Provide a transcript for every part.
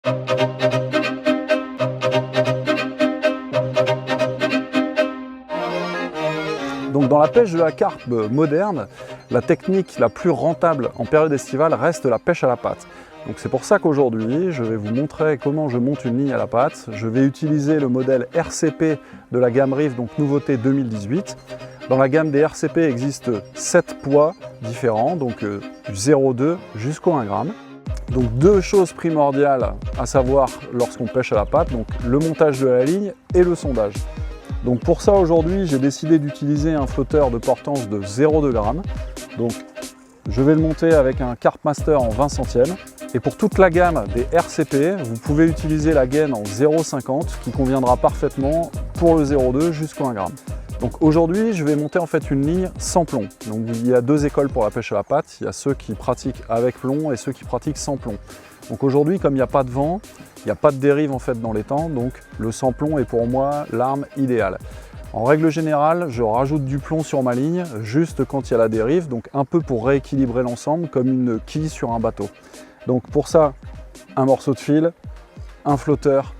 Donc dans la pêche de la carpe moderne, la technique la plus rentable en période estivale reste la pêche à la patte. Donc c'est pour ça qu'aujourd'hui, je vais vous montrer comment je monte une ligne à la patte. Je vais utiliser le modèle RCP de la gamme Reef, donc nouveauté 2018. Dans la gamme des RCP existe 7 poids différents, donc du 0,2 jusqu'au 1 g. Donc deux choses primordiales à savoir lorsqu'on pêche à la patte, donc le montage de la ligne et le sondage. Donc pour ça aujourd'hui j'ai décidé d'utiliser un flotteur de portance de 0,2 g. Donc je vais le monter avec un Carp Master en 20 centièmes. Et pour toute la gamme des RCP, vous pouvez utiliser la gaine en 0,50 qui conviendra parfaitement pour le 0,2 jusqu'au 1 g. Donc aujourd'hui, je vais monter en fait une ligne sans plomb. Donc il y a deux écoles pour la pêche à la patte. Il y a ceux qui pratiquent avec plomb et ceux qui pratiquent sans plomb. Donc aujourd'hui, comme il n'y a pas de vent, il n'y a pas de dérive en fait dans les temps, donc le sans plomb est pour moi l'arme idéale. En règle générale, je rajoute du plomb sur ma ligne juste quand il y a la dérive, donc un peu pour rééquilibrer l'ensemble comme une quille sur un bateau. Donc pour ça, un morceau de fil, un flotteur,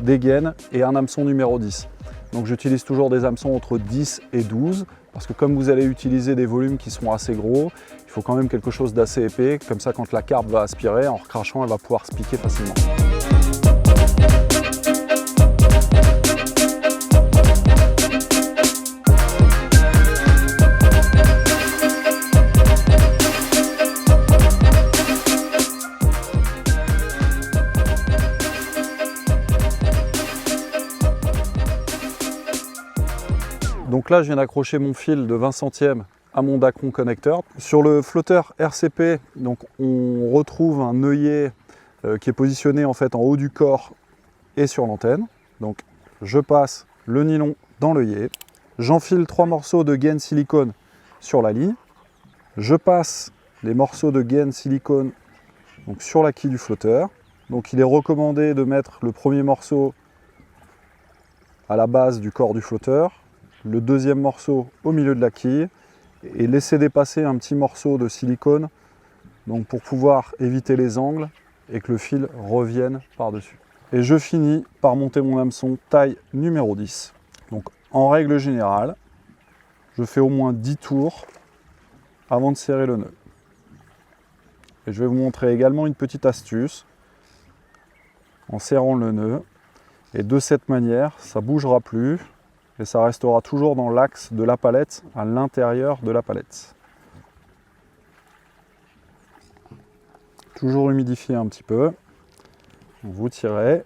des gaines et un hameçon numéro 10. Donc j'utilise toujours des hameçons entre 10 et 12 parce que comme vous allez utiliser des volumes qui sont assez gros, il faut quand même quelque chose d'assez épais, comme ça quand la carpe va aspirer, en recrachant, elle va pouvoir se piquer facilement. Donc là, je viens d'accrocher mon fil de 20 centièmes à mon Dacron connecteur. Sur le flotteur RCP, donc, on retrouve un œillet qui est positionné en fait en haut du corps et sur l'antenne. Donc je passe le nylon dans l'œillet, j'enfile 3 morceaux de gaine silicone sur la ligne, je passe les morceaux de gaine silicone donc, sur la quille du flotteur. Donc il est recommandé de mettre le premier morceau à la base du corps du flotteur, le deuxième morceau au milieu de la quille et laisser dépasser un petit morceau de silicone donc pour pouvoir éviter les angles et que le fil revienne par-dessus. Et je finis par monter mon hameçon taille numéro 10. Donc en règle générale, je fais au moins 10 tours avant de serrer le nœud. Et je vais vous montrer également une petite astuce en serrant le nœud. Et de cette manière, ça ne bougera plus. Et ça restera toujours dans l'axe de la palette, à l'intérieur de la palette. Toujours humidifier un petit peu. Vous tirez.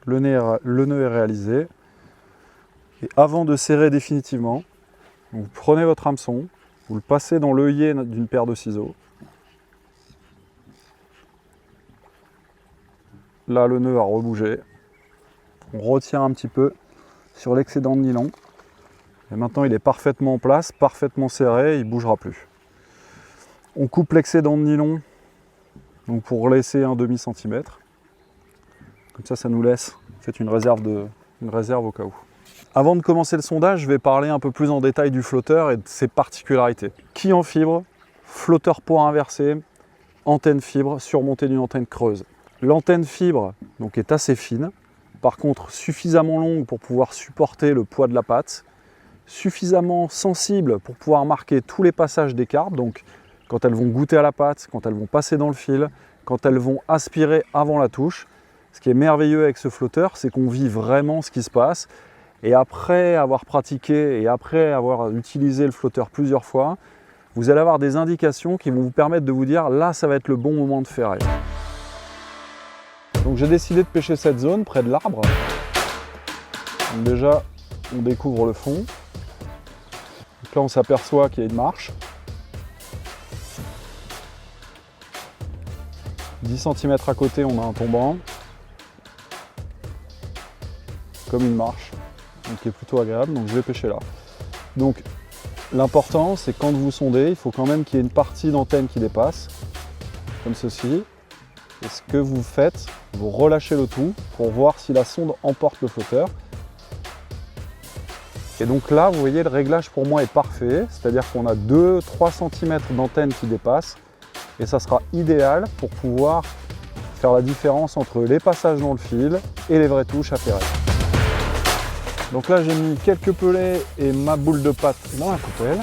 Le nœud est réalisé. Et avant de serrer définitivement, vous prenez votre hameçon, vous le passez dans l'œillet d'une paire de ciseaux. Là, le nœud a rebougé. On retire un petit peu sur l'excédent de nylon. Et maintenant, il est parfaitement en place, parfaitement serré, il ne bougera plus. On coupe l'excédent de nylon donc pour laisser un demi-centimètre. Comme ça nous laisse une réserve au cas où. Avant de commencer le sondage, je vais parler un peu plus en détail du flotteur et de ses particularités. Quille en fibre, flotteur port inversé, antenne fibre surmontée d'une antenne creuse. L'antenne fibre donc, est assez fine. Par contre, suffisamment longue pour pouvoir supporter le poids de la patte, suffisamment sensible pour pouvoir marquer tous les passages des carpes, donc quand elles vont goûter à la patte, quand elles vont passer dans le fil, quand elles vont aspirer avant la touche. Ce qui est merveilleux avec ce flotteur, c'est qu'on vit vraiment ce qui se passe. Et après avoir pratiqué et après avoir utilisé le flotteur plusieurs fois, vous allez avoir des indications qui vont vous permettre de vous dire là, ça va être le bon moment de ferrer. Donc j'ai décidé de pêcher cette zone près de l'arbre. Déjà, on découvre le fond. Donc là, on s'aperçoit qu'il y a une marche. 10 cm à côté, on a un tombant. Comme une marche, donc qui est plutôt agréable. Donc je vais pêcher là. Donc l'important, c'est quand vous sondez, il faut quand même qu'il y ait une partie d'antenne qui dépasse, comme ceci. Et ce que vous faites, vous relâchez le tout pour voir si la sonde emporte le flotteur. Et donc là, vous voyez, le réglage pour moi est parfait, c'est-à-dire qu'on a 2-3 cm d'antenne qui dépassent et ça sera idéal pour pouvoir faire la différence entre les passages dans le fil et les vraies touches à ferrer. Donc là j'ai mis quelques pelets et ma boule de pâte dans la coupelle.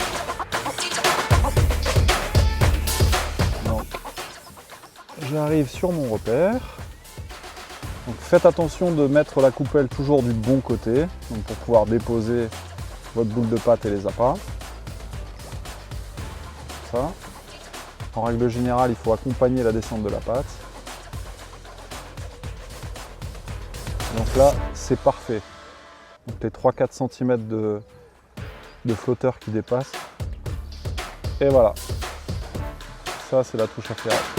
J'arrive sur mon repère. Donc faites attention de mettre la coupelle toujours du bon côté, donc pour pouvoir déposer votre boule de pâte et les appâts. Ça. En règle générale, il faut accompagner la descente de la pâte. Donc là, c'est parfait. Donc les 3-4 cm de flotteur qui dépassent. Et voilà. Ça, c'est la touche à ferrer.